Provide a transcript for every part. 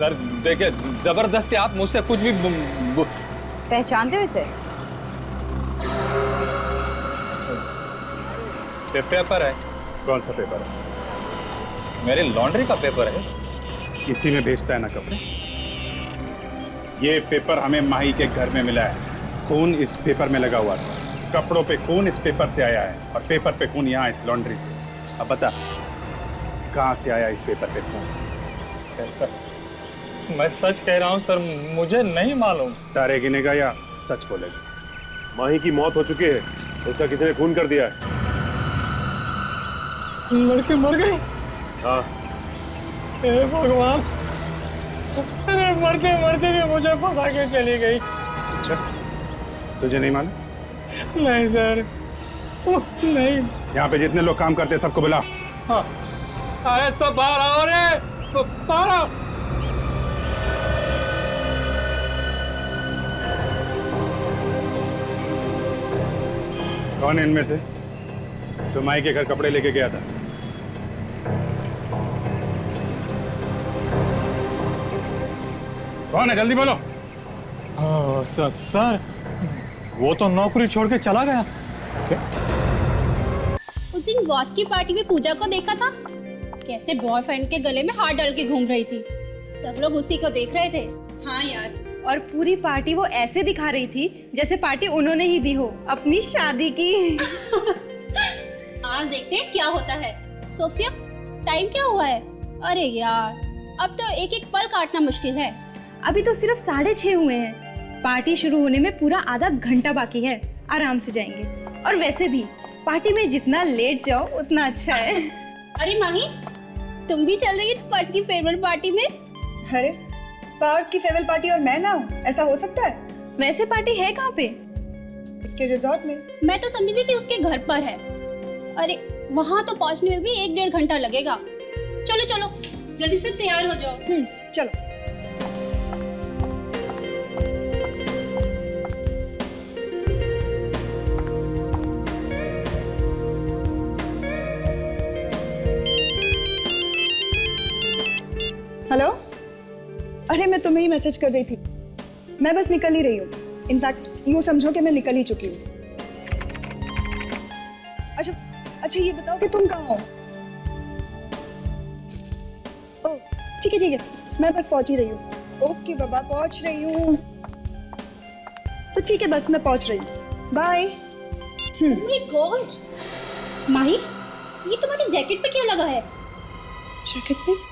Sir देखिए, जबरदस्ती आप मुझसे कुछ भी पहचानते हो इसे? पेपर है। कौन सा पेपर है? मेरी लॉन्ड्री का पेपर है। इसी में बेचता है ना कपड़े। ये पेपर हमें माही के घर में मिला है। खून इस पेपर में लगा हुआ था। कपड़ों पे खून इस पेपर से आया है और पेपर पे खून यहाँ इस लॉन्ड्री से। अब बता, कहाँ से आया इस पेपर पे खून? सर मैं सच कह रहा हूँ सर, मुझे नहीं मालूम। तारे गिनेगा या सच बोलेगा? माही की मौत हो चुकी है, उसका किसी ने खून कर दिया है। लड़की मर गई? हाँ। हे भगवान, अरे मरते मरते भी मुझे फंसा के चली गई। अच्छा, तुझे नहीं मालूम? नहीं सर, नहीं। यहाँ पे जितने लोग काम करते हैं सबको बुला। हाँ, अरे सब बाहर आओ रे, बाहर आओ। कौन है इनमें से जो माई के घर कपड़े लेके गया था? कौन है, जल्दी बोलो। सर वो तो नौकरी छोड़ के चला गया। क्या? उस दिन बॉस की पार्टी में पूजा को देखा था, कैसे बॉयफ्रेंड के गले में हाथ डाल के घूम रही थी। सब लोग उसी को देख रहे थे। हाँ यार, और पूरी पार्टी वो ऐसे दिखा रही थी जैसे पार्टी उन्होंने ही दी हो अपनी शादी की। आज देखते हैं क्या होता है। सोफिया, टाइम क्या हुआ है? अरे यार, अब तो एक एक पल काटना मुश्किल है। अभी तो सिर्फ 6:30 हुए हैं। पार्टी शुरू होने में पूरा आधा घंटा बाकी है। आराम से जाएंगे। और वैसे भी पार्टी में जितना लेट जाओ उतना अच्छा है। अरे माही, तुम भी चल रही है पार्थ की फेयरवेल पार्टी में? अरे पार्थ की फेयरवेल पार्टी और मैं ना हूँ, ऐसा हो सकता है? वैसे पार्टी है कहाँ पे? इसके रिजॉर्ट में। मैं तो समझी थी कि उसके घर पर है। अरे वहाँ तो पहुँचने में भी 1-1.5 घंटा लगेगा। चलो चलो, जल्दी से तैयार हो जाओ। चलो। हेलो, अरे मैं तुम्हें ही मैसेज कर रही थी। मैं बस निकल ही रही हूँ। इनफैक्ट यूँ समझो कि मैं निकल ही चुकी हूँ। अच्छा ये बताओ कि तुम कहाँ हो? ओह ठीक है, मैं बस पहुँच ही रही हूँ। ओके बाबा, पहुँच रही हूँ। तो ठीक है, बस मैं पहुँच रही हूँ। बाय। माय गॉड, माही, ये तुम्हारी जैकेट पे क्या लगा है? जैकेट पे?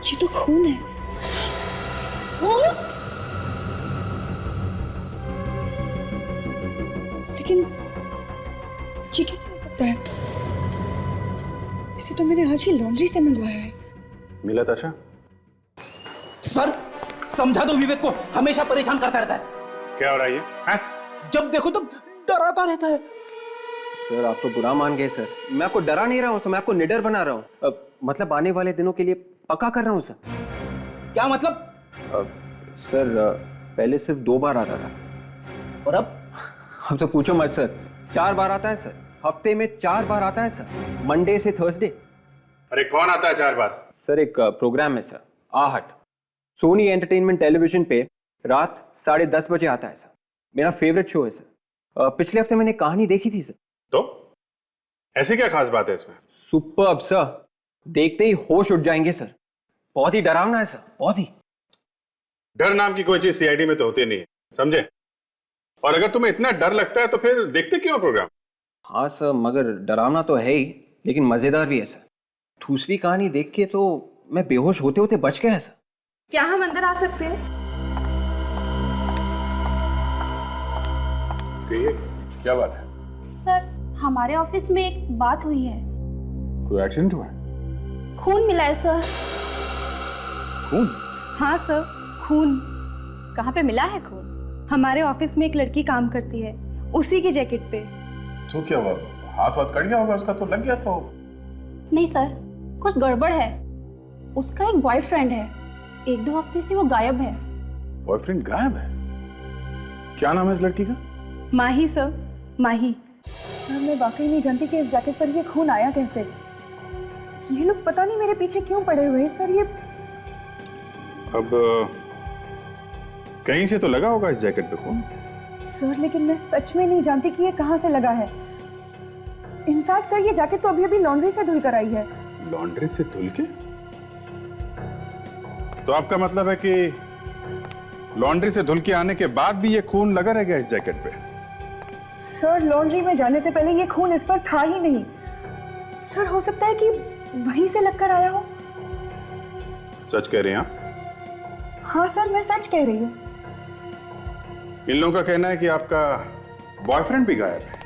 ये तो खून है। खून? लेकिन ये कैसे हो सकता है? इसे तो मैंने आज ही लॉन्ड्री से मंगवाया है। मिला ताशा? सर समझा दो विवेक को, हमेशा परेशान करता रहता है। क्या हो रहा है ये? हाँ? जब देखो तब डराता रहता है। सर आप तो बुरा मान गए सर। मैं आपको डरा नहीं रहा हूँ सर, मैं आपको निडर बना रहा हूँ। मतलब आने वाले दिनों के लिए पक्का कर रहा हूँ सर। क्या मतलब? सर पहले सिर्फ 2 बार आता था, और अब तो पूछो मत सर, 4 बार आता है सर। हफ्ते में 4 बार आता है सर, मंडे से थर्सडे। अरे कौन आता है 4 बार? सर एक प्रोग्राम है सर, आहट, सोनी एंटरटेनमेंट टेलीविजन पे रात 10:30 बजे आता है सर। मेरा फेवरेट शो है सर। पिछले हफ्ते मैंने कहानी देखी थी सर। तो ऐसी क्या खास बात है इसमें? सुपर्ब सर, देखते ही होश उठ जाएंगे सर। बहुत ही डरावना है सर, बहुत ही। डर नाम की कोई चीज सीआईडी में तो होती नहीं है, समझे? और अगर तुम्हें इतना डर लगता है तो फिर देखते क्यों प्रोग्राम? हाँ सर, मगर डरावना तो है ही, लेकिन मजेदार भी है सर। दूसरी कहानी देख के तो मैं बेहोश होते होते बच गया सर। क्या हम अंदर आ सकते हैं? क्या बात है? सर हमारे ऑफिस में एक बात हुई है। कोई एक्सीडेंट हुआ है? खून मिला है सर। खून? हाँ सर, खून। कहाँ पे मिला है खून? हमारे ऑफिस में एक लड़की काम करती है, उसी की जैकेट पे। तो क्या हुआ, हाथ वाथ कट गया होगा उसका, तो लग गया तो। नहीं सर, कुछ गड़बड़ है। उसका एक बॉयफ्रेंड है, 1-2 हफ्ते से वो गायब है। बॉयफ्रेंड गायब है? क्या नाम है इस लड़की का? माही सर, माही। सर मैं वाकई नहीं जानती कि इस जैकेट पर ये खून आया कैसे। ये लोग पता नहीं मेरे पीछे क्यों पड़े हुए हैं सर। ये अब कहीं से तो लगा होगा इस जैकेट पे खून। सर लेकिन मैं सच में नहीं जानती कि ये कहाँ से लगा है। इनफैक्ट सर ये जैकेट तो अभी अभी लॉन्ड्री से धुल कर आई है। लॉन्ड्री से धुल के? तो आपका मतलब है कि लॉन्ड्री से धुल के आने के बाद भी ये खून लगा रह गया इस जैकेट पे? सर लॉन्ड्री में जाने से पहले ये खून इस पर था ही नहीं। सर हो सकता है कि वहीं से लगकर आया हो। सच कह रहे हैं आप? हाँ सर मैं सच कह रही हूँ। इन लोगों का कहना है कि आपका बॉयफ्रेंड भी गायब है।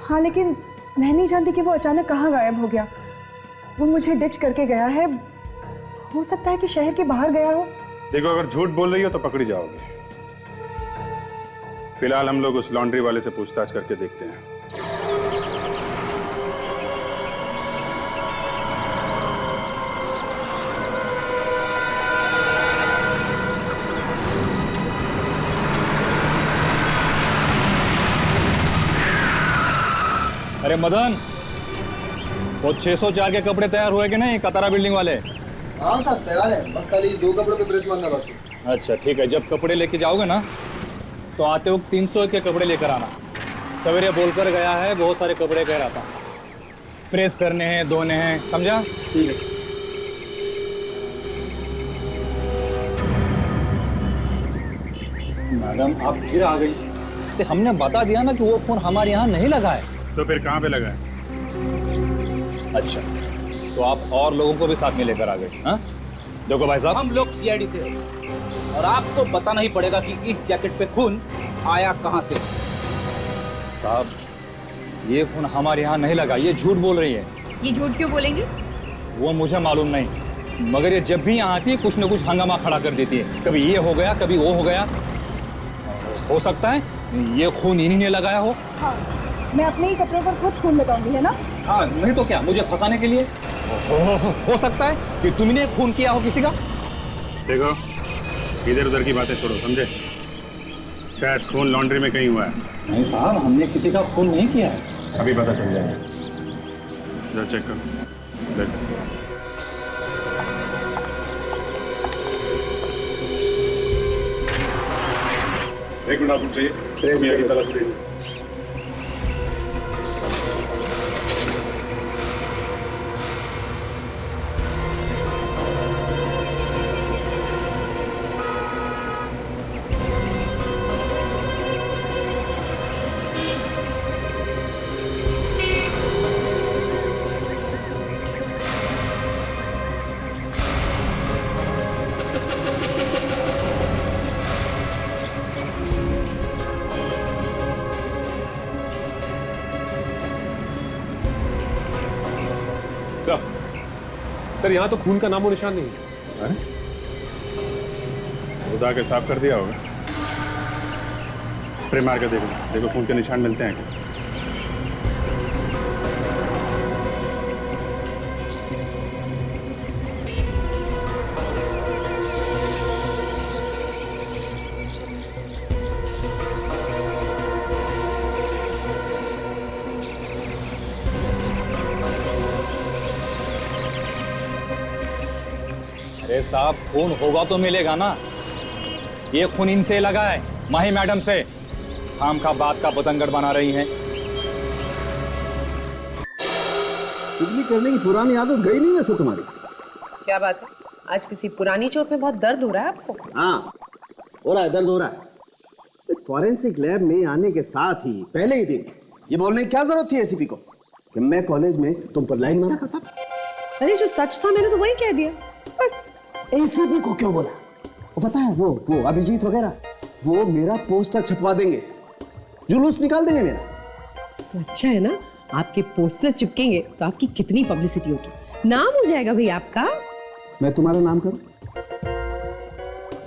हाँ लेकिन मैं नहीं जानती कि वो अचानक कहाँ गायब हो गया। वो मुझे डिच करके गया है। हो सकता है कि शहर के बाहर गया हो। देखो, अगर झूठ बोल रही हो तो पकड़ी जाओगी। फिलहाल हम लोग उस लॉन्ड्री वाले से पूछताछ करके देखते हैं। अरे मदन, वो 604 के कपड़े तैयार हुए कि नहीं, कतारा बिल्डिंग वाले? हाँ साहब तैयार है, बस खाली 2 कपड़ों पे प्रेस मारना बाकी। अच्छा ठीक है, जब कपड़े लेके जाओगे ना तो आते वक्त 300 के कपड़े लेकर आना। सवेरे बोलकर गया है बहुत सारे कपड़े कह रहा था, प्रेस करने हैं, धोने हैं, समझा? ठीक है। मैडम आप फिर आ गई। तो हमने बता दिया ना कि वो फोन हमारे यहाँ नहीं लगा है। तो फिर कहाँ पे लगा है? अच्छा, तो आप और लोगों को भी साथ में लेकर आ गए? हाँ देखो भाई साहब, हम लोग सीआईडी से हैं और आपको बताना ही पड़ेगा कि इस जैकेट पे खून आया कहां से। साहब ये फोन हमारे यहाँ नहीं लगा, ये झूठ बोल रही है। ये झूठ क्यों बोलेंगे? वो मुझे मालूम नहीं, मगर ये जब भी यहाँ आती है कुछ न कुछ हंगामा खड़ा कर देती है। कभी ये हो गया, कभी वो हो गया। हो सकता है ये खून इन्हीं ने लगाया हो। हाँ मैं अपने ही कपड़ों पर खुद खून लगाऊंगी, है ना? हाँ नहीं तो क्या, मुझे फंसाने के लिए। हो सकता है कि तुमने खून किया हो किसी का। देखो, इधर उधर की बातें छोड़ो, समझे? शायद खून लॉन्ड्री में कहीं हुआ है। नहीं साहब, हमने किसी का खून नहीं किया है। अभी पता चल जाएगा। जरा चेक करो। देखो। एक मिनट आपको चाहिए, मियाँ की तलाश लीजिए। सर यहाँ तो खून का नामो निशान नहीं है। उठा के साफ कर दिया होगा। स्प्रे मार के देखो, देखो खून के निशान मिलते हैं क्या। अरे साहब, खून होगा तो मिलेगा ना। ये खून इनसे लगा है, माही मैडम से। काम का बात का बतंगड़ बना रही हैं। चुगली करने की पुरानी आदत गई नहीं वैसे तुम्हारी। क्या बात है, आज किसी पुरानी चोट में बहुत दर्द हो रहा है आपको? हाँ हो रहा है, दर्द हो रहा है। फॉरेंसिक लैब में आने के साथ ही पहले ही दिन ये बोलने की क्या जरूरत थी एसीपी को कि मैं कॉलेज में तुम पर लाइन मारा करता? अरे जो सच था मैंने तो वही कह दिया बस। एसीपी को क्यों बोला? वो पता है, वो अभिजीत वगैरह वो मेरा पोस्टर छपवा देंगे, जुलूस निकाल देंगे मेरा। तो अच्छा है ना, आपके पोस्टर चिपकेंगे तो आपकी कितनी पब्लिसिटी होगी, नाम हो जाएगा भाई आपका। मैं तुम्हारा नाम करूं?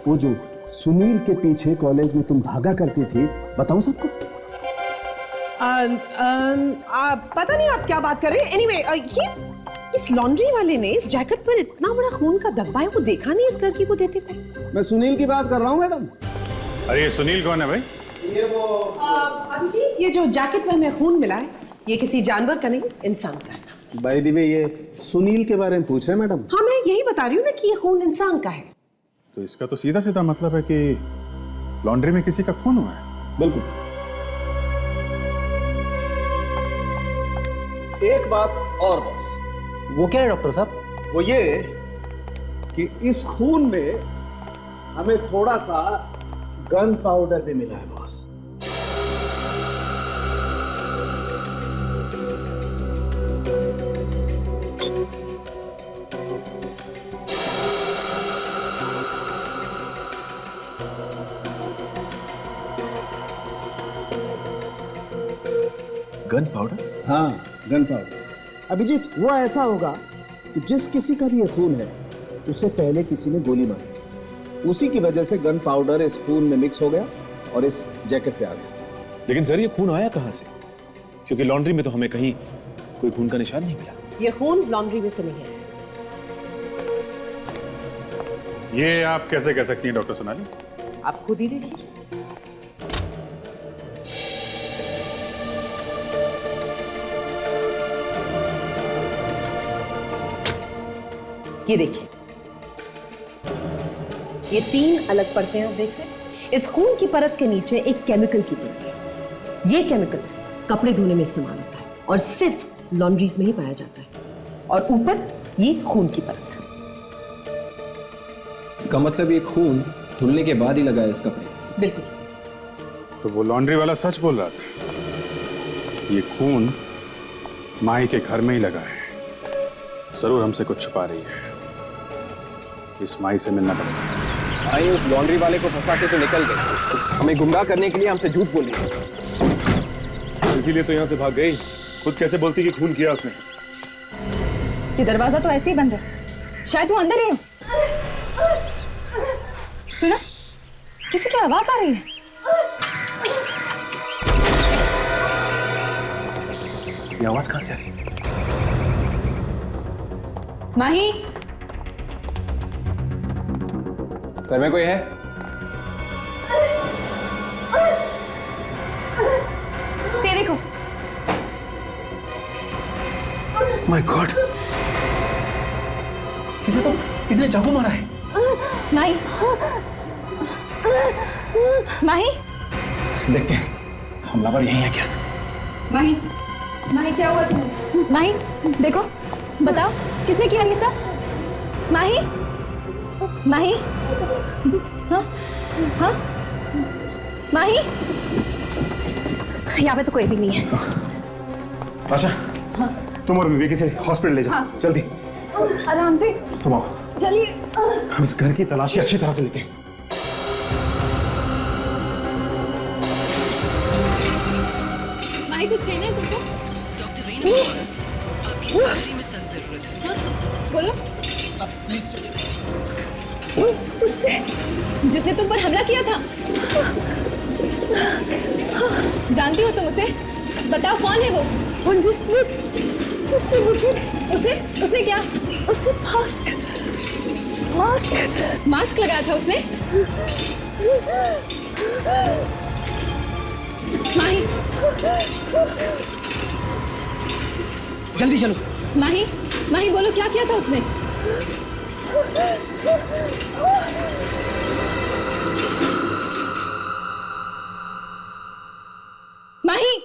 वो जो सुनील के पीछे कॉलेज में तुम भागा करती थी, बताऊं सबको? पता नहीं आप क्या बात कर रहे हैं। एनीवे, ये इस लॉन्ड्री वाले ने इस जैकेट पर इतना बड़ा खून का धब्बा है, वो देखा नहीं इस लड़की को देते हुए? मैं सुनील की बात कर रहा हूँ मैडम। अरे ये सुनील कौन है भाई? ये वो अभी जी, ये जो जैकेट में हमें खून मिला है, ये किसी जानवर का नहीं, इंसान का है। बाय द वे ये सुनील के बारे में पूछ रहे हैं मैडम? हाँ, मैं यही बता रही हूँ ना कि ये खून इंसान का है। तो इसका तो सीधा सीधा मतलब है कि लॉन्ड्री में किसी का खून हुआ है। बिल्कुल। एक बात और बॉस। वो क्या है डॉक्टर साहब? वो ये कि इस खून में हमें थोड़ा सा गन पाउडर भी मिला है बॉस। Gun powder? हाँ, गन पाउडर। अभिजीत, वो ऐसा होगा कि जिस किसी का भी ये खून है उससे पहले किसी ने गोली मारी, उसी की वजह से गन पाउडर इस खून में मिक्स हो गया और इस जैकेट पे आ गया। लेकिन सर ये खून आया कहां से? क्योंकि लॉन्ड्री में तो हमें कहीं कोई खून का निशान नहीं मिला। ये खून लॉन्ड्री में से नहीं है। ये आप कैसे कह सकती हैं डॉक्टर सोनाली? आप खुद ही देखिए। ये देखिए, ये 3 अलग परतें आप देख रहे हैं। इस खून की परत के नीचे एक केमिकल की परत है। ये केमिकल कपड़े धोने में इस्तेमाल होता है और सिर्फ लॉन्ड्रीज में ही पाया जाता है। और ऊपर ये खून की परत। इसका मतलब ये खून धुलने के बाद ही लगा है इस कपड़े। बिल्कुल। तो वो लॉन्ड्री वाला सच बोल रहा था। ये खून माही के घर में ही लगा है। जरूर हमसे कुछ छुपा रही है। इस माही से मिलना पड़ेगा। माही उस लॉन्ड्री वाले को फंसा के तो निकल गई, हमें गुमराह करने के लिए हमसे झूठ बोली। इसीलिए तो यहाँ से भाग गई। खुद कैसे बोलती कि खून किया उसने? ये दरवाजा तो ऐसे ही बंद है, शायद वो अंदर ही हो। सुना, किसी की आवाज आ रही है। ये आवाज कहां से आ रही है? माही, घर में कोई है? से देखो। माय गॉड, इसे तो इसने चाकू मारा है। माही, माही, देखते हैं हमलावर यही है क्या। माही, माही क्या हुआ तुम्हें? माही देखो, बताओ किसने किया ये सब? माही, माही, हाँ, हाँ, माही, यहाँ पे तो कोई भी नहीं है। आशा, तुम और विवेक इसे हॉस्पिटल ले जाओ। जल्दी आराम से, तुम आओ। चलिए। हम इस घर की तलाशी अच्छी तरह से लेते हैं। माही कुछ कहना है तुमको? डॉक्टर रीना, आपकी सर्जरी में सख्त जरूरत है। हाँ? बोलो। प्लीज उसने जिसने तुम पर हमला किया था, जानती हो तुम उसे? बताओ कौन है वो? जिसने जिसने मुझे उसने क्या? उसने मास्क मास्क लगाया था उसने? माही, जल्दी चलो। माही, माही बोलो क्या किया था उसने? माही,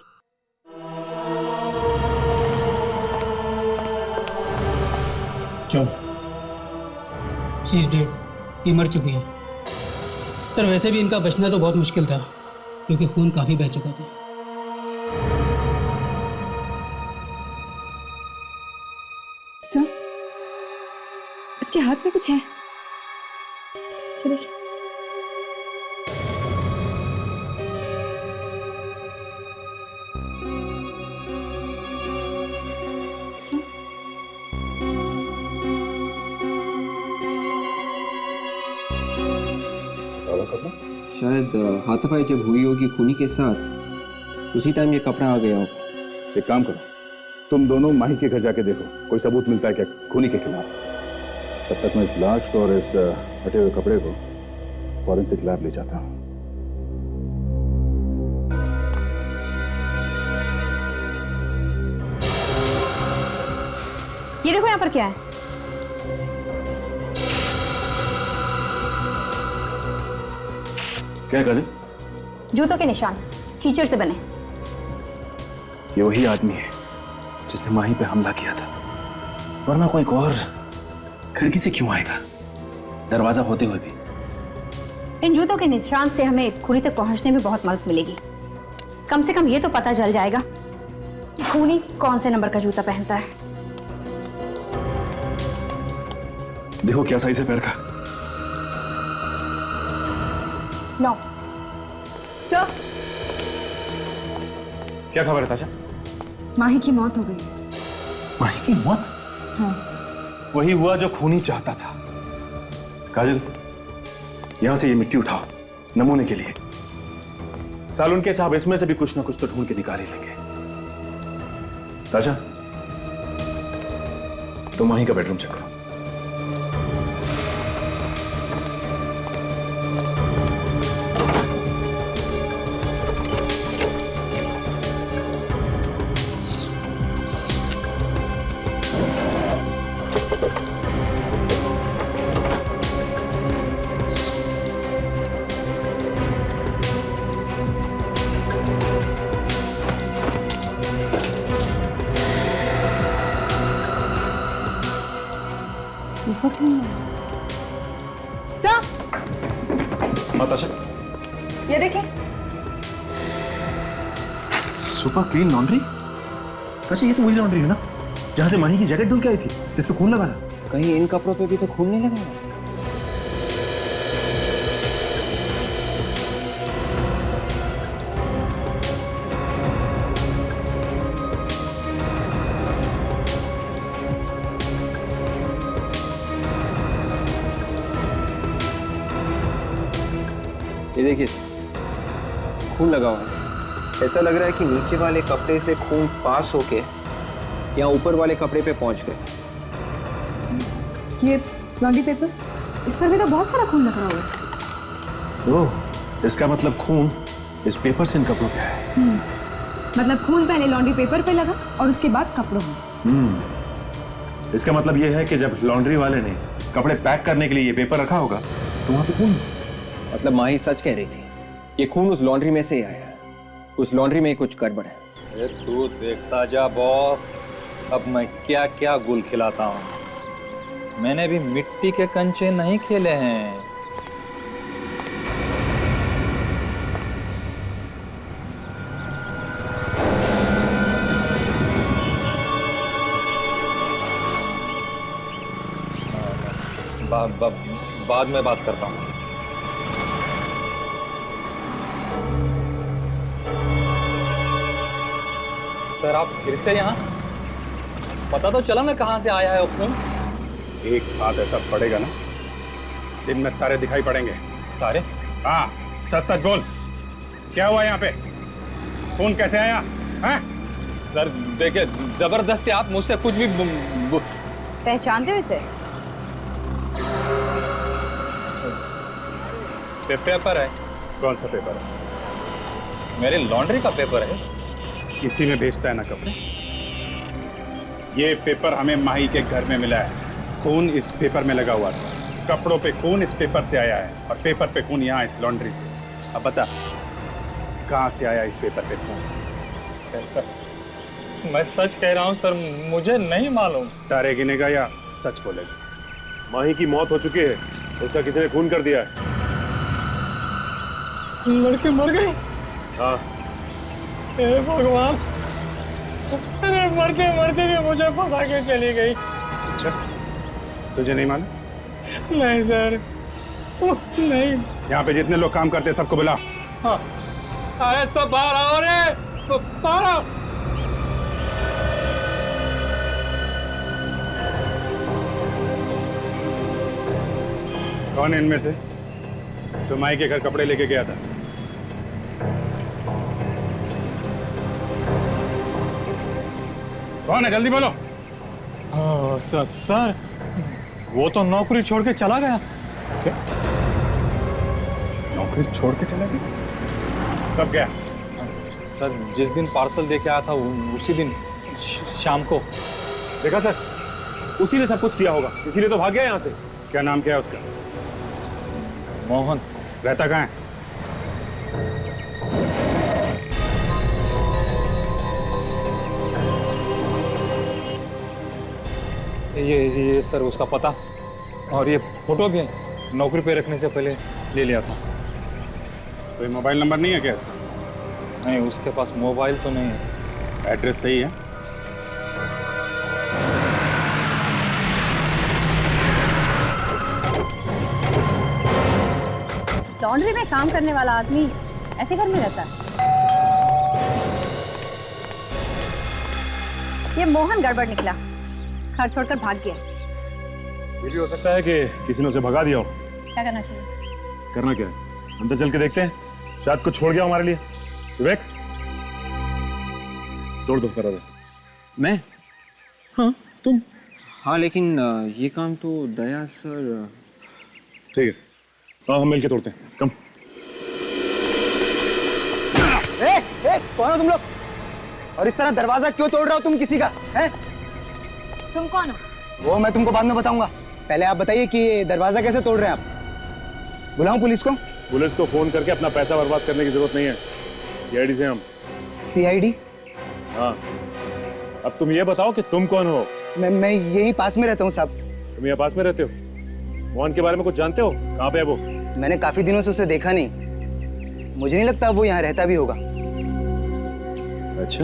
क्यों? शी इज डेड, ये मर चुकी है। सर वैसे भी इनका बचना तो बहुत मुश्किल था क्योंकि खून काफी बह चुका था। सर, इसके हाथ में कुछ है, ये देखिए। सर, होगा कपड़ा? शायद हाथापाई जब हुई होगी खूनी के साथ, उसी टाइम ये कपड़ा आ गया होगा। एक काम करो, तुम दोनों माही के घर जाके देखो, कोई सबूत मिलता है क्या खूनी के खिलाफ। तब तक मैं इस लाश को और इस हटे हुए कपड़े को फॉरेंसिक लैब ले जाता हूँ। ये देखो यहाँ पर क्या है। क्या काजल? जूतों के निशान, कीचड़ से बने। ये वही आदमी है जिसने माही पे हमला किया था, वरना कोई और खिड़की से क्यों आएगा, दरवाजा होते हुए भी। इन जूतों के निशान से हमें खूनी तक पहुंचने में बहुत मदद मिलेगी। कम से कम ये तो पता चल जाएगा कि खूनी कौन से नंबर का जूता पहनता है। देखो क्या साइज है पैर का। 9। सर, क्या खबर है ताशा? माही की मौत हो गई। माही की मौत? हाँ। वही हुआ जो खूनी चाहता था। काजल, यहां से ये मिट्टी उठाओ नमूने के लिए। सालून के साहब इसमें से भी कुछ ना कुछ तो ढूंढ के निकाल ही लेंगे। ताशा, तो माही का बेडरूम चेक करो। सर, हाँ ताशा, ये देखिए। Super clean laundry. ताशा, ये तो वही लॉन्ड्री है ना जहां से माही की जैकेट धुल के आई थी, जिस पे खून लगा था। कहीं इन कपड़ों पे भी तो खून नहीं लगा हुआ? ये देखिए, खून लगा हुआ है। ऐसा लग रहा है कि नीचे वाले कपड़े से खून पास होके यहाँ ऊपर वाले कपड़े पे पहुंच गए। ये लॉन्ड्री पेपर, इस पर भी तो बहुत सारा खून लगा हुआ है। ओह, इसका मतलब खून इस पेपर से इन कपड़ों पे है। मतलब खून पहले लॉन्ड्री पेपर पे लगा और उसके बाद कपड़ों में। इसका मतलब यह है कि जब लॉन्ड्री वाले ने कपड़े पैक करने के लिए ये पेपर रखा होगा तो वहां पे खून। मतलब माही सच कह रही थी, ये खून उस लॉन्ड्री में से ही आया है। उस लॉन्ड्री में ही कुछ गड़बड़ है। अरे तू देखता जा बॉस, अब मैं क्या क्या गुल खिलाता हूँ। मैंने भी मिट्टी के कंचे नहीं खेले हैं। बाद में बात करता हूँ। सर, आप फिर से यहाँ? पता तो चला मैं कहाँ से आया है खून। एक हाथ ऐसा पड़ेगा ना, दिन में तारे दिखाई पड़ेंगे। तारे? हाँ, सच सच बोल, क्या हुआ यहाँ पे? खून कैसे आया? हाँ? सर देखिए, जबरदस्ती आप मुझसे कुछ भी पहचानते हो इसे? पेपर है। कौन सा पेपर है? मेरे लॉन्ड्री का पेपर है। इसी में बेचता है ना कपड़े। ये पेपर हमें माही के घर में मिला है। खून इस पेपर में लगा हुआ था, कपड़ों पे खून इस पेपर से आया है और पेपर पे खून यहाँ इस लॉन्ड्री से। अब बता, कहाँ से आया इस पेपर पे खून? सर, मैं सच कह रहा हूँ सर, मुझे नहीं मालूम। तारे गिनेगा या सच बोलेगा? माही की मौत हो चुकी है, उसका किसी ने खून कर दिया है। लड़के मर गए? हाँ। हे भगवान, अरे मरते मरते भी मुझे फंसा के चली गई। अच्छा, तुझे नहीं मालूम? नहीं सर, नहीं। यहाँ पे जितने लोग काम करते हैं सबको बुला। हाँ, अरे सब बाहर आओ रे, बाहर आओ। कौन है इनमें से तो माई के घर कपड़े लेके गया था। कौन है, जल्दी बोलो। सर वो तो नौकरी छोड़ के चला गया। क्या? नौकरी छोड़ के चला गया? कब गया? सर जिस दिन पार्सल देके आया था उसी दिन शाम को। देखा सर, उसी ने सब कुछ किया होगा, इसीलिए तो भाग गया यहाँ से। क्या नाम क्या है उसका? मोहन। रहता कहाँ है? ये सर उसका पता और ये फोटो भी नौकरी पे रखने से पहले ले लिया था। कोई मोबाइल नंबर नहीं है क्या इसका? नहीं, उसके पास मोबाइल तो नहीं है। एड्रेस सही है? लॉन्ड्री में काम करने वाला आदमी ऐसे घर में रहता है? ये मोहन गड़बड़ निकला, घर छोड़कर भाग गया। ये भी हो सकता है कि किसी ने उसे भगा दिया हो। क्या करना चाहिए? करना क्या है, अंदर चल के देखते हैं, शायद कुछ छोड़ गया हमारे लिए। विवेक, तोड़ दो, करा दो। मैं? हाँ तुम? हाँ लेकिन ये काम तो दया सर। ठीक है, हाँ हम मिलके तोड़ते हैं। कम। कौन हो तुम लोग? और इस तरह दरवाजा क्यों तोड़ रहे हो तुम किसी का? हैं? तुम कौन हो? वो मैं तुमको बाद में बताऊंगा। पहले आप बताइए कि दरवाजा कैसे तोड़ रहे हैं आप? बुलाऊं पुलिस को? पुलिस को फोन करके अपना पैसा बर्बाद करने की जरूरत नहीं है, सीआईडी से हम। सीआईडी? हाँ, अब तुम ये बताओ कि तुम कौन हो? मैं यहीं पास में रहता हूँ साहब। तुम यहाँ पास में रहते हो? मोहन के बारे में कुछ जानते हो? कहाँ पे है वो? मैंने काफी दिनों से उसे देखा नहीं, मुझे नहीं लगता वो यहाँ रहता भी होगा। अच्छा,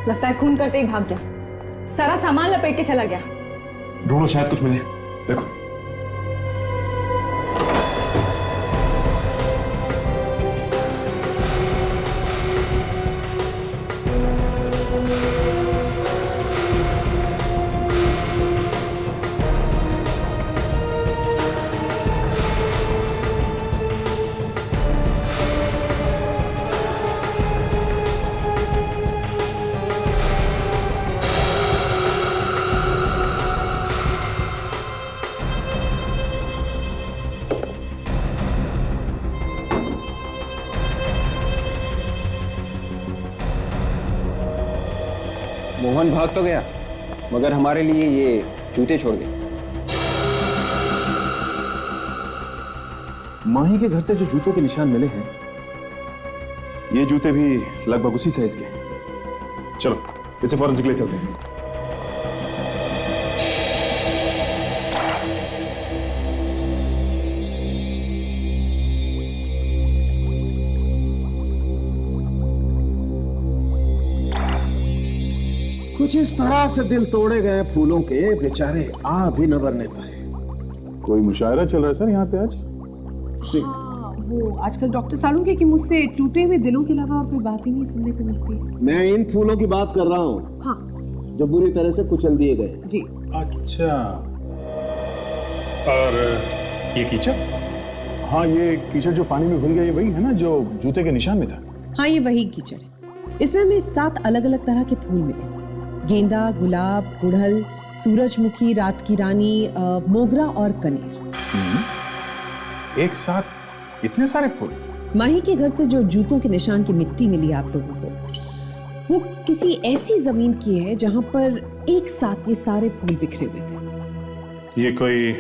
लगता है खून करते ही भाग गया, सारा सामान लपेट के चला गया। ढूंढो, शायद कुछ मिले। देखो, मोहन भाग तो गया मगर हमारे लिए ये जूते छोड़ गए। माही के घर से जो जूतों के निशान मिले हैं, ये जूते भी लगभग उसी साइज के हैं। चलो इसे फॉरेंसिक ले चलते हैं। कुछ इस तरह से दिल तोड़े गए फूलों के, बेचारे आ भी न भरने पाए। कोई मुशायरा चल रहा है सर यहाँ पे आज? हाँ, वो आजकल डॉक्टर सालूंगे कि मुझसे टूटे हुए दिलों के अलावा और कोई बात ही नहीं सुनने को मिलती। मैं इन फूलों की बात कर रहा हूँ। हाँ, जो बुरी तरह से कुचल दिए गए। जी। अच्छा, और ये कीचड़? हाँ, ये कीचड़ जो पानी में घुल गया, ये वही है ना जो जूते के निशान में था? हाँ, ये वही कीचड़। इसमें हमें 7 अलग अलग तरह के फूल मिले। गेंदा, गुलाब, गुड़हल, सूरजमुखी, रात की रानी, मोगरा और कनेर। एक साथ इतने सारे फूल? माही के घर से जो जूतों के निशान की मिट्टी मिली आप लोगों को, वो किसी ऐसी जमीन की है जहां पर एक साथ ये सारे फूल बिखरे हुए थे। ये कोई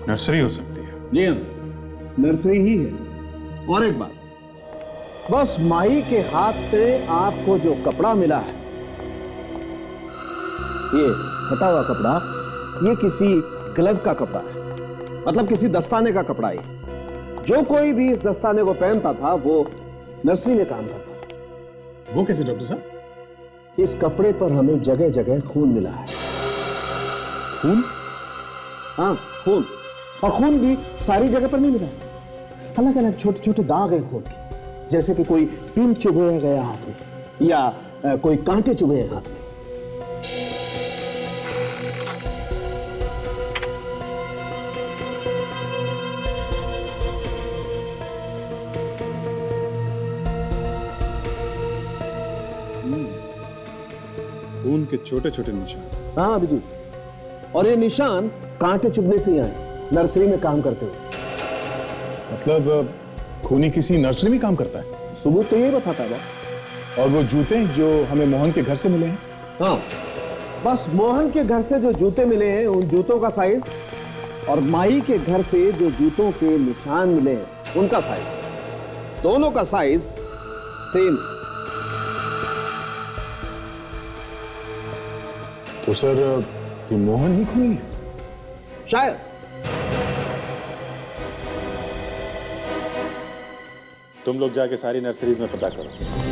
नर्सरी हो सकती है? जी हाँ, नर्सरी ही है। और एक बात, बस माही के हाथ पे आपको जो कपड़ा मिला है, ये फटा हुआ कपड़ा, ये किसी क्लब का कपड़ा है, मतलब किसी दस्ताने का कपड़ा है। जो कोई भी इस दस्ताने को पहनता था वो नर्सरी में काम करता था। वो कैसे डॉक्टर साहब? इस कपड़े पर हमें जगह जगह खून मिला है। खून? हाँ, खून। और खून भी सारी जगह पर नहीं मिला, अलग अलग छोटे छोटे दाग हैं खून के, जैसे कि कोई पिन चुभोया गया हाथ में। या कोई कांटे चुभे हैं हाथ में? खून के छोटे छोटे निशान। हाँ अभिजीत, और ये निशान कांटे चुभने से ही आए, नर्सरी में काम करते हुए। मतलब खूनी किसी नर्सरी में काम करता है? सबूत तो यही बताता है बस। और वो जूते जो हमें मोहन के घर से मिले हैं? हाँ, बस मोहन के घर से जो जूते मिले हैं उन जूतों का साइज और माही के घर से जो जूतों के निशान मिले हैं उनका साइज, दोनों का साइज सेम। तो सर ये मोहन ही खूनी है? शायद। तुम लोग जाके सारी नर्सरीज में पता करो।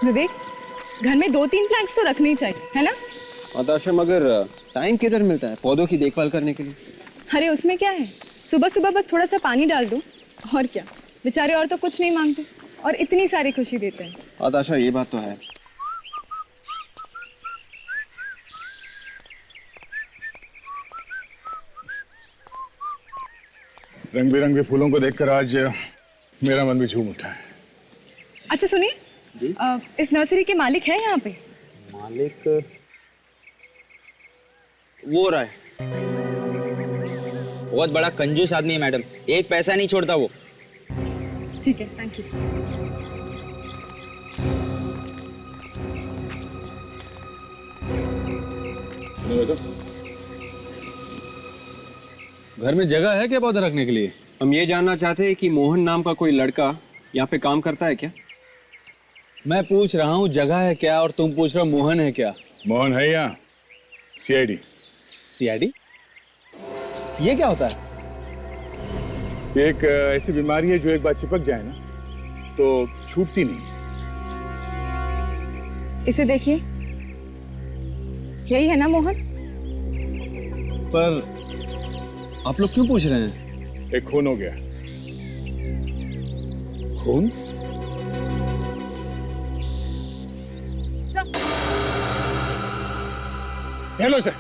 विवेक, घर में 2-3 प्लांट्स तो रखने ही चाहिए, है ना? आदाशा, मगर टाइम किधर मिलता है पौधों की देखभाल करने के लिए? अरे उसमें क्या है, सुबह सुबह बस थोड़ा सा पानी डाल दो और क्या। बेचारे और तो कुछ नहीं मांगते और इतनी सारी खुशी देते हैं। आदाशा, ये बात तो है। रंग बिरंगे फूलों को देखकर आज मेरा मन भी झूम उठा है। अच्छा सुनिए, इस नर्सरी के मालिक है यहाँ पे? मालिक वो रहा है, बहुत बड़ा कंजूस आदमी है मैडम, एक पैसा नहीं छोड़ता वो। ठीक है, थैंक यू। घर में जगह है क्या पौधे रखने के लिए? हम ये जानना चाहते हैं कि मोहन नाम का कोई लड़का यहाँ पे काम करता है क्या? मैं पूछ रहा हूँ जगह है क्या और तुम पूछ रहे हो मोहन है क्या? मोहन है यहाँ सीआईडी। सीआईडी? ये क्या होता है? एक ऐसी बीमारी है जो एक बार चिपक जाए ना तो छूटती नहीं। इसे देखिए, यही है ना मोहन? पर आप लोग क्यों पूछ रहे हैं? एक खून हो गया। खून? Hello sir.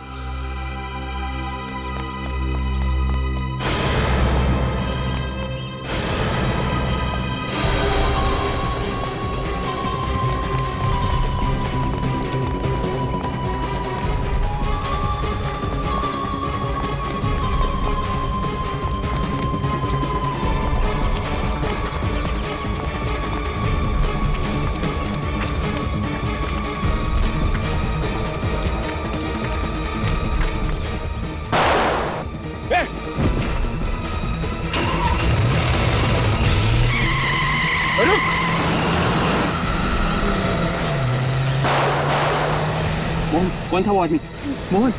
मोहन, कौन था वो आदमी? मोहन,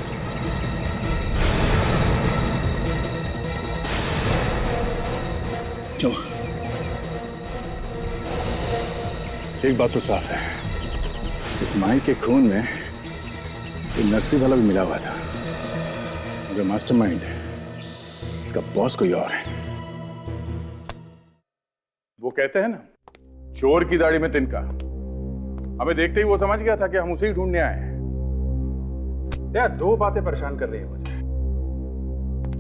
चलो, एक बात तो साफ है, इस माई के खून में ये नर्सरी वाला भी मिला हुआ था, मगर मास्टरमाइंड इसका बॉस कोई और है। वो कहते हैं ना, चोर की दाढ़ी में तिनका। हमें देखते ही वो समझ गया था कि हम उसे ही ढूंढने आए हैं। यार, दो बातें परेशान कर रही है मुझे।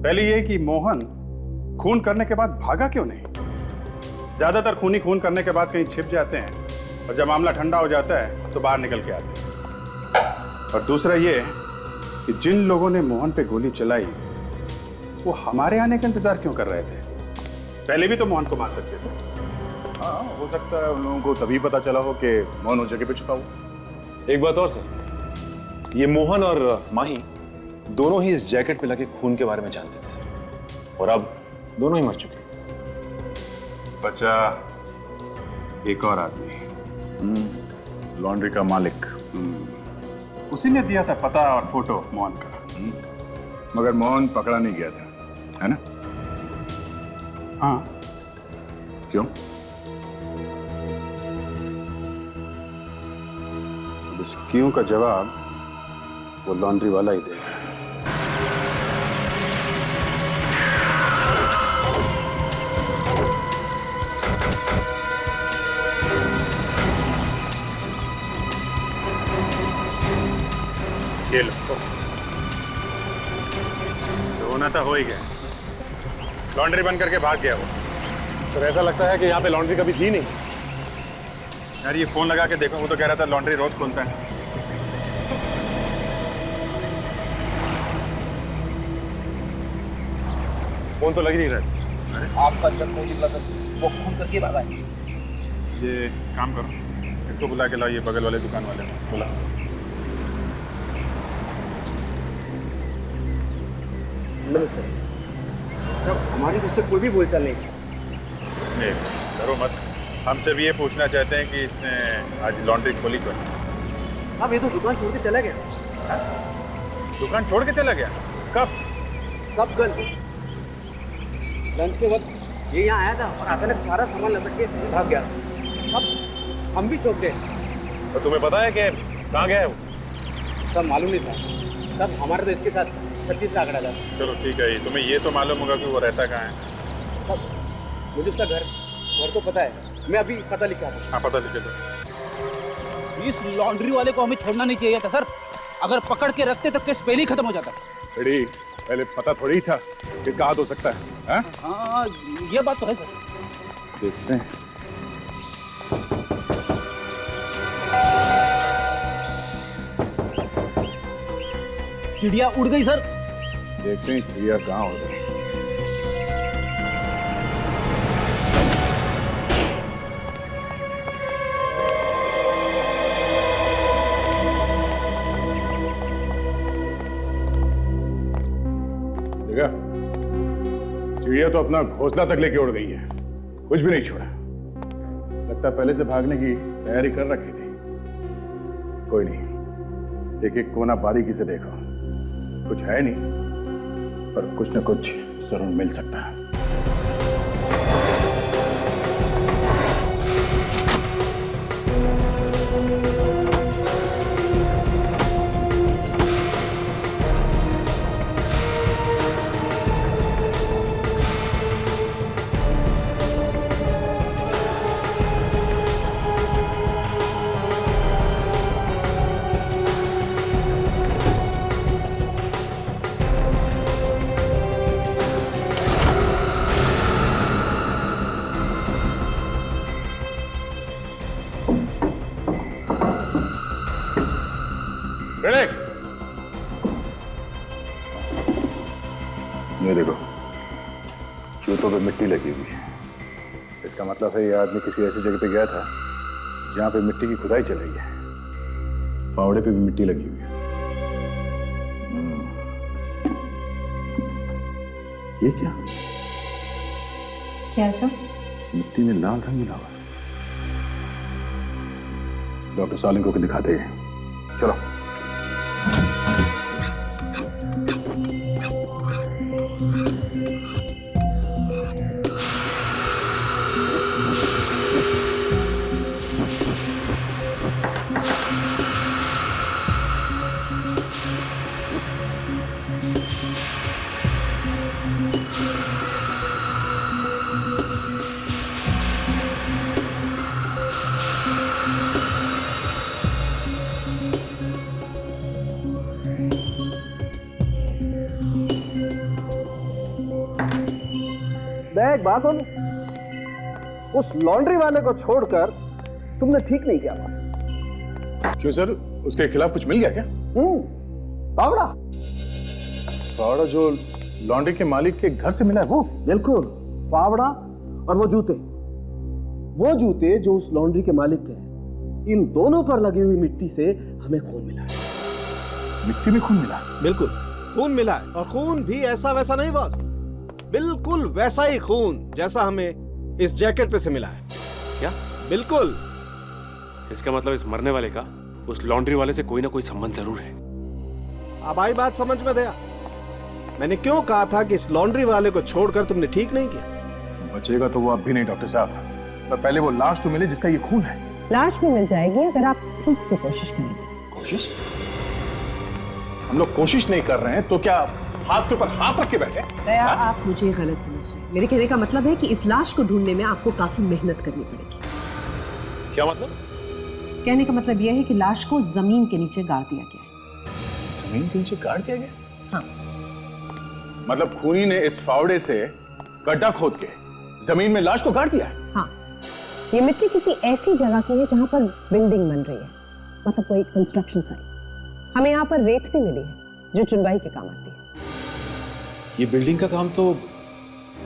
पहली ये कि मोहन खून करने के बाद भागा क्यों नहीं? ज्यादातर खूनी खून करने के बाद कहीं छिप जाते हैं और जब मामला ठंडा हो जाता है तो बाहर निकल के आते हैं। और दूसरा ये कि जिन लोगों ने मोहन पे गोली चलाई वो हमारे आने का इंतजार क्यों कर रहे थे? पहले भी तो मोहन को मार सकते थे। हाँ, हो सकता है उन लोगों को तभी पता चला हो कि मोहन उस जगह पे छुपा हुआ। एक बात और सर, ये मोहन और माही दोनों ही इस जैकेट पे लगे खून के बारे में जानते थे सर, और अब दोनों ही मर चुके। बचा एक और आदमी, लॉन्ड्री का मालिक। उसी ने दिया था पता और फोटो मोहन का। मगर मोहन पकड़ा नहीं गया था, है ना? हाँ। क्यों? इस क्यों का जवाब वो लॉन्ड्री वाला ही देगा। ये लो, रोना तो हो ही गया। लॉन्ड्री बंद करके भाग गया वो। तो ऐसा लगता है कि यहाँ पे लॉन्ड्री कभी थी नहीं। यार ये फोन लगा के देखो, वो तो कह रहा था लॉन्ड्री रोज खुलता है। फोन तो लग ही नहीं रहा। आपका जब फोन निकला था वो खून करके भागा है। ये काम करो, इसको बुला के लाओ, ये बगल वाले दुकान वाले बुला। नमस्ते सर, हमारी मुझसे कोई भी बोलचाल नहीं। नहीं डरो मत, हम सिर्फ ये पूछना चाहते हैं कि इसने आज लॉन्ड्री खोली क्यों? अब ये तो दुकान छोड़ के चला गया। दुकान छोड़ के चला गया? कब? सब कल लंच के वक्त ये यहाँ आया था और अचानक सारा सामान लपट के भाग गया। सब हम भी चौंक गए। तो तुम्हें पता है कि कहाँ गया है वो? सब मालूम नहीं था। सब हमारे तो इसके साथ 36 का आंकड़ा था। चलो ठीक है, तुम्हें ये तो मालूम होगा कि वो रहता कहाँ है? सब मुझे उसका घर तो पता है। मैं अभी पता लिखा था। हाँ पता लिखे तो। इस लॉन्ड्री वाले को हमें छोड़ना नहीं चाहिए था सर। अगर पकड़ के रखते तो केस पहले ही खत्म हो जाता। रेडी, पहले पता थोड़ी था कि कहाँ हो सकता है, हाँ? हाँ ये बात तो है सर। देखते हैं। चिड़िया उड़ गई सर। देखते हैं चिड़िया कहाँ हो गई। देखा, चिड़िया तो अपना घोंसला तक लेके उड़ गई है, कुछ भी नहीं छोड़ा। लगता पहले से भागने की तैयारी कर रखी थी। कोई नहीं, एक एक कोना बारीकी से देखो। कुछ है नहीं, पर कुछ न कुछ जरूर मिल सकता है। ये देखो, जूतों पे मिट्टी लगी हुई है। इसका मतलब है ये आदमी किसी ऐसी जगह पे गया था जहां पे मिट्टी की खुदाई चल रही है। फावड़े पे भी मिट्टी लगी हुई है। ये क्या? क्या सब? मिट्टी में लाल रंग मिला हुआ। डॉक्टर सालिम को दिखाते हैं, चलो। एक बात बोलूं, उस लॉन्ड्री वाले को छोड़कर तुमने ठीक नहीं किया बस। क्यों सर, उसके खिलाफ कुछ मिल गया क्या? फावड़ा। फावड़ा जो लॉन्ड्री के मालिक के घर से मिला है वो? बिल्कुल, फावड़ा और वो जूते जो उस लॉन्ड्री के मालिक के हैं, इन दोनों पर लगी हुई मिट्टी से हमें खून मिला है। मिट्टी में खून मिला? बिल्कुल खून मिला है, और खून भी ऐसा वैसा नहीं बॉस, बिल्कुल वैसा ही खून जैसा हमें इस जैकेट पे से मिला है। क्या? बिल्कुल। इसका मतलब इस मरने वाले का उस लॉन्ड्री वाले से कोई ना कोई संबंध जरूर है। अब आई बात समझ में दया। मैंने क्यों कहा था कि इस लॉन्ड्री वाले को छोड़कर तुमने ठीक नहीं किया? बचेगा तो वो अब भी नहीं डॉक्टर साहब, पर पहले वो लाश तो मिले जिसका ये खून है। लाश भी मिल जाएगी अगर आप ठीक से कोशिश करें तो। कोशिश? हम लोग कोशिश नहीं कर रहे हैं तो क्या हाथ के ऊपर हाथ रख के बैठे? दया, आप मुझे गलत समझ रहे हैं। मेरे कहने का मतलब है कि इस लाश को ढूंढने में आपको काफी मेहनत करनी पड़ेगी। क्या मतलब? कहने का मतलब यह है कि लाश को जमीन के नीचे गाड़ दिया गया है। जमीन के नीचे गाड़ दिया गया? हाँ। मतलब खूनी ने इस फावड़े से गड्ढा खोद के जमीन में लाश को गाड़ दिया है? हाँ। ये मिट्टी किसी ऐसी जगह की है जहां पर बिल्डिंग बन रही है, मतलब कोई कंस्ट्रक्शन साइट। हमें यहाँ पर रेत भी मिली है जो चुनवाई के काम आती है। ये बिल्डिंग का काम तो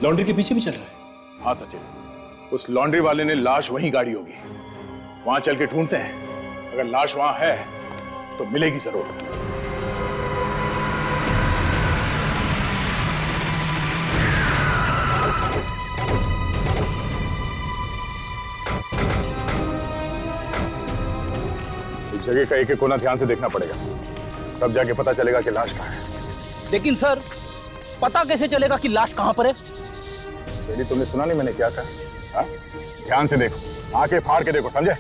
लॉन्ड्री के पीछे भी चल रहा है। हाँ सचिन, उस लॉन्ड्री वाले ने लाश वहीं गाड़ी होगी। वहां चल के ढूंढते हैं, अगर लाश वहां है तो मिलेगी जरूर। इस जगह का एक एक कोना ध्यान से देखना पड़ेगा, तब जाके पता चलेगा कि लाश कहाँ है। लेकिन सर, पता कैसे चलेगा कि लाश कहां पर है? यदि तुमने सुना नहीं मैंने क्या कहा? हाँ? ध्यान से देखो, आंखें फाड़ के देखो, समझे?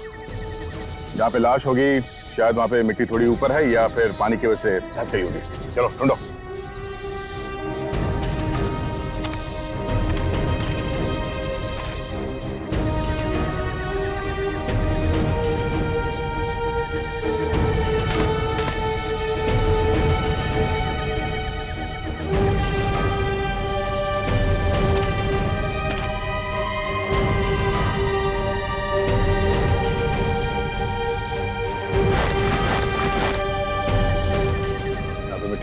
जहाँ पे लाश होगी शायद वहां पे मिट्टी थोड़ी ऊपर है या फिर पानी की वजह से धंस गई होगी। चलो ढूंढो।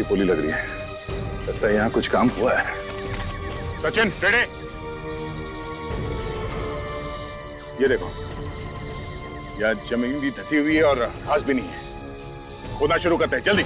पोली लग रही है, लगता है यहाँ कुछ काम हुआ है। सचिन रेडे, ये देखो, यह जमीन भी धसी हुई है और घास भी नहीं है। खोदना शुरू करते हैं, जल्दी।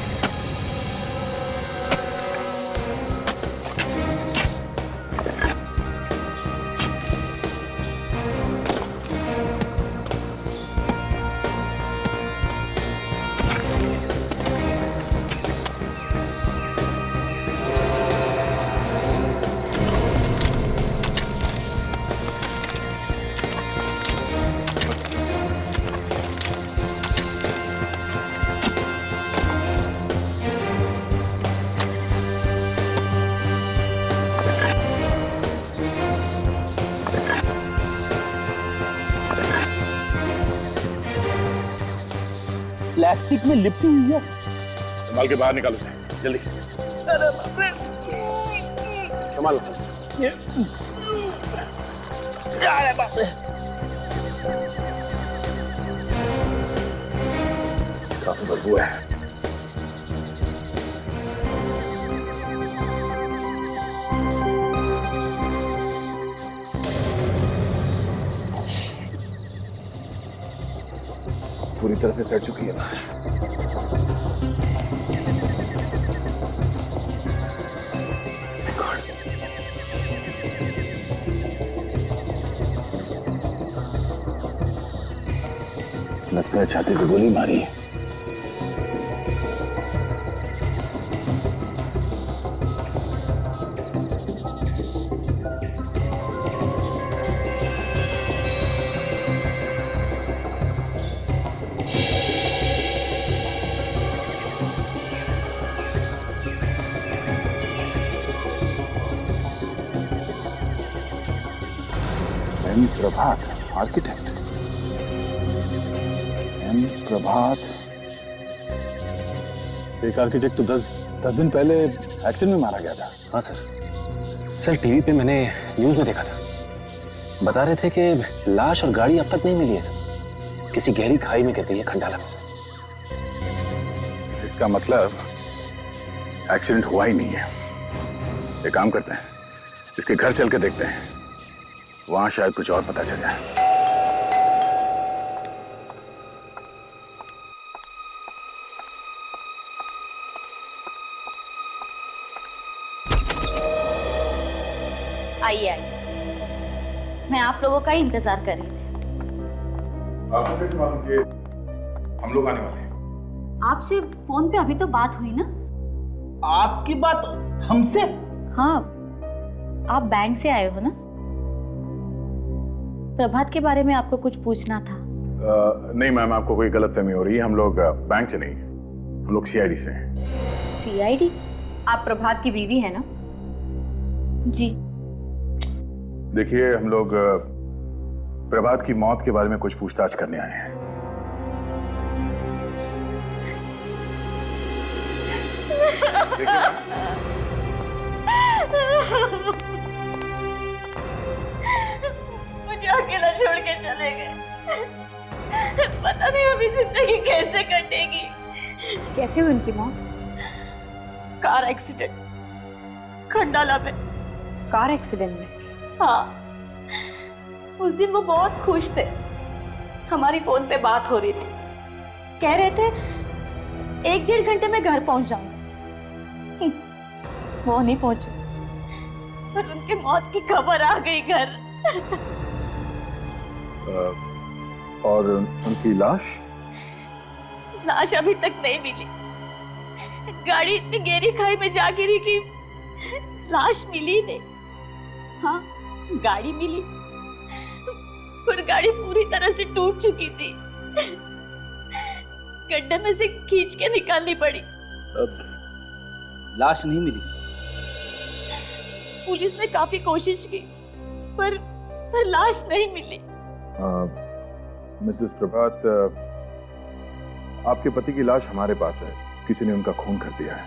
प्लास्टिक में लिपटी हुई है। संभाल के बाहर निकालो उसे, जल्दी। संभाल। काफी बदबू है। पूरी तरह से सड़ चुकी है लाश। लगता है छाती पे गोली मारी है। एम प्रभात, आर्किटेक्ट। एम प्रभात, एक आर्किटेक्ट तो 10 दिन पहले एक्सीडेंट में मारा गया था। हाँ सर, टीवी पे मैंने न्यूज में देखा था। बता रहे थे कि लाश और गाड़ी अब तक नहीं मिली है सर, किसी गहरी खाई में गिर गई है खंडाला में सर। इसका मतलब एक्सीडेंट हुआ ही नहीं है। एक काम करते हैं, इसके घर चल के देखते हैं, वहां शायद कुछ और पता चल जाए। आइए आइए, मैं आप लोगों का ही इंतजार कर रही थी। आपको कैसे मालूम कि हम लोग आने वाले हैं? आपसे फोन पे अभी तो बात हुई ना? आपकी बात हमसे? हाँ, आप बैंक से आए हो ना? प्रभात के बारे में आपको कुछ पूछना था। नहीं मैम, आपको कोई गलतफहमी हो रही है। हम लोग बैंक से नहीं, हम लोग सीआईडी से हैं। सीआईडी? आप प्रभात की बीवी है ना? जी। देखिए, हम लोग प्रभात की मौत के बारे में कुछ पूछताछ करने आए हैं। मुझे अकेला छोड़ के चले गए। पता नहीं अभी जिंदगी कैसे कटेगी। कैसे हुई उनकी मौत? कार एक्सीडेंट, खंडाला में। कार एक्सीडेंट में? हाँ, उस दिन वो बहुत खुश थे। हमारी फोन पे बात हो रही थी। कह रहे थे 1-1.5 घंटे में घर पहुंच जाऊंगा। वो नहीं पहुंचे और उनकी मौत की खबर आ गई घर। और उनकी लाश? लाश अभी तक नहीं मिली। गाड़ी इतनी गहरी खाई में जा गिरी कि लाश मिली नहीं। हाँ, गाड़ी मिली, पर गाड़ी पूरी तरह से टूट चुकी थी। गड्ढे में से खींच के निकालनी पड़ी। लाश नहीं मिली? पुलिस ने काफी कोशिश की, पर लाश नहीं मिली। मिसेस प्रभात, आपके पति की लाश हमारे पास है। किसी ने उनका खून कर दिया है।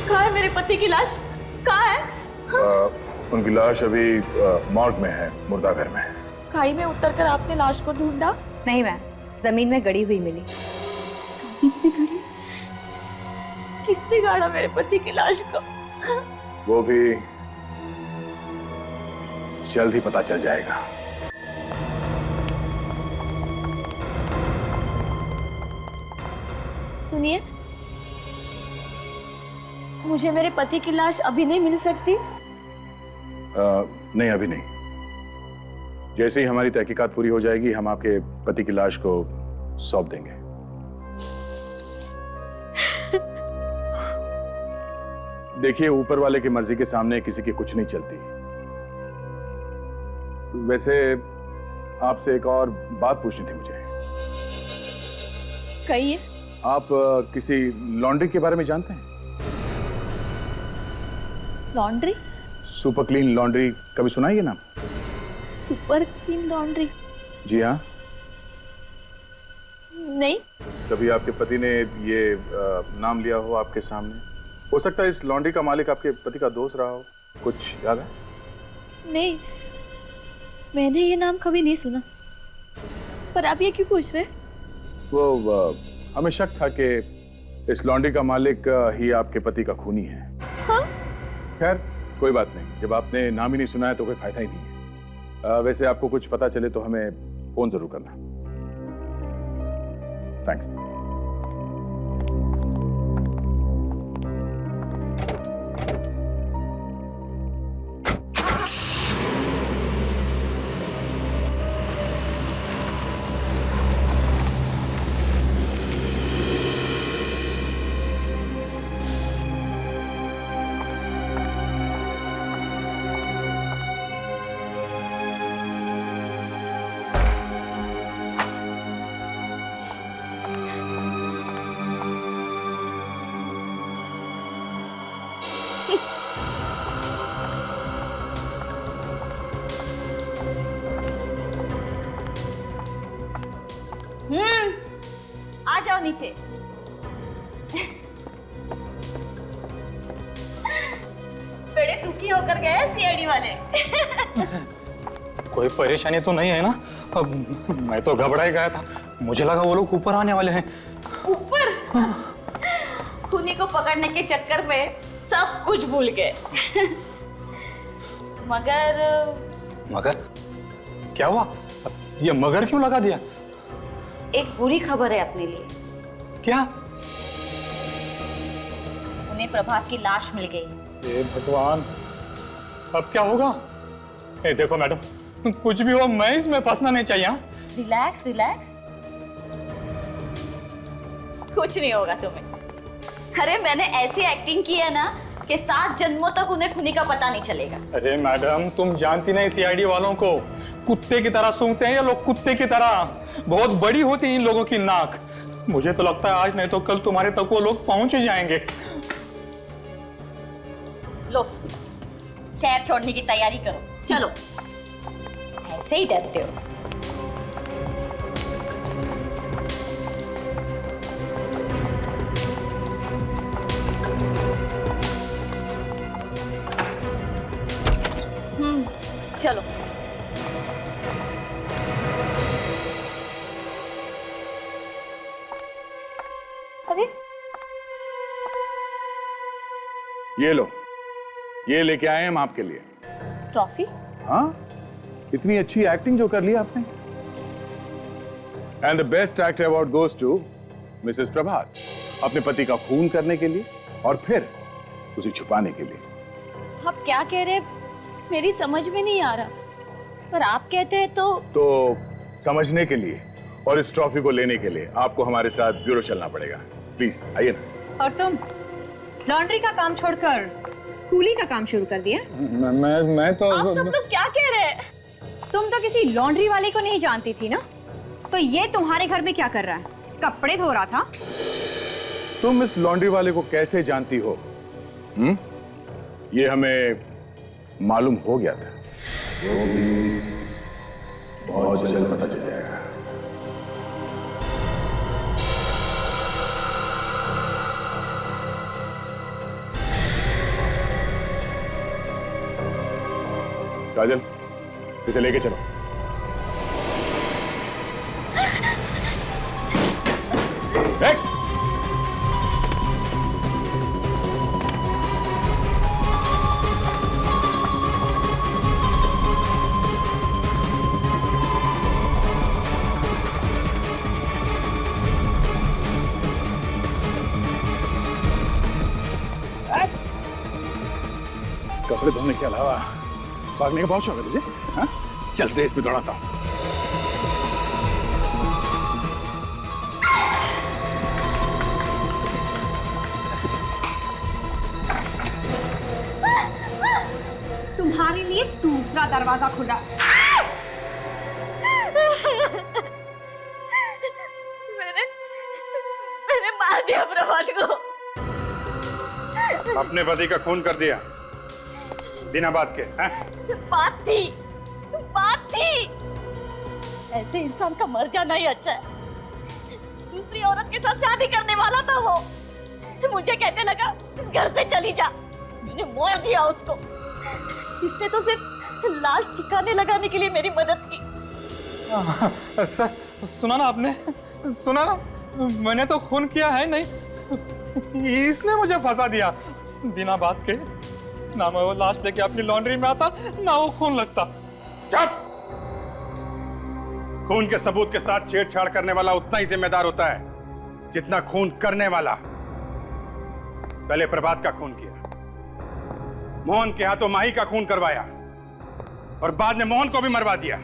कहाँ है मेरे पति की लाश? कहाँ है? उनकी लाश अभी मॉर्ग में है, मुर्दाघर में। खाई में उतरकर आपने लाश को ढूंढा? नहीं मैम, जमीन में गड़ी हुई मिली। जमीन में गड़ी? किसने गाड़ा मेरे पति की लाश को? वो भी जल्द ही पता चल जाएगा। सुनिए, मुझे मेरे पति की लाश अभी नहीं मिल सकती? नहीं, अभी नहीं। जैसे ही हमारी तहकीकात पूरी हो जाएगी, हम आपके पति की लाश को सौंप देंगे। देखिए, ऊपर वाले की मर्जी के सामने किसी की कुछ नहीं चलती। वैसे आपसे एक और बात पूछनी थी मुझे। कहिए। आप किसी लॉन्ड्री के बारे में जानते हैं? लॉन्ड्री? सुपर क्लीन लॉन्ड्री, कभी सुना है ये नाम? Super clean laundry? जी हाँ। नहीं। कभी आपके पति ने ये नाम लिया हो आपके सामने? हो सकता है इस लॉन्ड्री का मालिक आपके पति का दोस्त रहा हो। कुछ याद है? नहीं, मैंने ये नाम कभी नहीं सुना। पर आप ये क्यों पूछ रहे? वो हमें शक था कि इस लॉन्ड्री का मालिक ही आपके पति का खूनी है। हाँ? खैर, कोई बात नहीं। जब आपने नाम ही नहीं सुना है तो कोई फायदा ही नहीं है। वैसे आपको कुछ पता चले तो हमें फोन जरूर करना। थैंक्स। आ जाओ नीचे। बड़े दुखी होकर गए हैं सीआईडी वाले। कोई परेशानी तो नहीं है ना? अब मैं तो घबरा ही गया था। मुझे लगा वो लोग ऊपर आने वाले हैं। ऊपर? खूनी को पकड़ने के चक्कर में सब कुछ भूल गए। मगर क्या हुआ? ये मगर क्यों लगा दिया? एक बुरी खबर है अपने लिए। क्या? उन्हें प्रभात की लाश मिल गई। हे भगवान, अब क्या होगा? देखो मैडम, कुछ भी हो, मैं इसमें फंसना नहीं चाहिए। रिलैक्स रिलैक्स, कुछ नहीं होगा तुम्हें। अरे मैंने ऐसी एक्टिंग की है ना कि 7 जन्मों तक उन्हें खूनी का पता नहीं चलेगा। अरे मैडम, तुम जानती नहीं सीआईडी वालों को, कुत्ते की तरह सूंघते हैं ये लोग, कुत्ते की तरह। बहुत बड़ी होती है इन लोगों की नाक। मुझे तो लगता है आज नहीं तो कल तुम्हारे तक वो लोग पहुंच ही जाएंगे। लो, शहर छोड़ने की तैयारी करो, चलो। ऐसे ही डरते हो। चलो। अरे ये लो, ये लेके आए हम आपके लिए। ट्रॉफी? हाँ, इतनी अच्छी एक्टिंग जो कर ली आपने। And the best actor award goes to Mrs Prabhat, अपने पति का खून करने के लिए और फिर उसे छुपाने के लिए। आप क्या कह रहे हैं? मेरी समझ में नहीं आ रहा, पर आप कहते हैं तो समझने के लिए और इस ट्रॉफी को लेने के लिए आपको हमारे साथ ब्यूरो चलना पड़ेगा। प्लीज आइए ना। और तुम लॉन्ड्री का काम छोड़कर कूली का काम शुरू कर दिया? मैं तो आप सब लोग क्या कह रहे हैं? तुम तो किसी लॉन्ड्री वाले को नहीं जानती थी ना, तो ये तुम्हारे घर में क्या कर रहा है? कपड़े धो रहा था। तुम इस लॉन्ड्री वाले को कैसे जानती हो? ये हमें मालूम हो गया था। बहुत जल्द पता चल जाएगा। काजल, इसे लेके चलो। कपड़े धोने के अलावा भागने का बहुत शौक है तुझे? हाँ? चल रेस में दौड़ाता हूं। तुम्हारे लिए दूसरा दरवाजा खुला। मैंने मार दिया प्रभात को। अपने पति का खून कर दिया बिना बात के? बात थी। ऐसे इंसान का मर जाना ही अच्छा है। दूसरी औरत के साथ शादी करने वाला था वो। मुझे कहने लगा इस घर से चली जा। मैंने मार दिया उसको। इसने तो सिर्फ लाश ठिकाने लगाने के लिए मेरी मदद की। सर, सुना ना आपने? सुना ना? मैंने तो खून किया है नहीं, इसने मुझे फंसा दिया बिना बात के। ना मैं वो लाश लेके अपनी लॉन्ड्री में आता, ना वो खून लगता। चुप! खून के सबूत के साथ छेड़छाड़ करने वाला उतना ही जिम्मेदार होता है जितना खून करने वाला। पहले प्रभात का खून किया, मोहन के हाथों माही का खून करवाया और बाद में मोहन को भी मरवा दिया।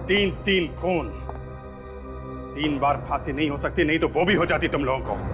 3 खून। 3 बार फांसी नहीं हो सकती, नहीं तो वो भी हो जाती तुम लोगों को।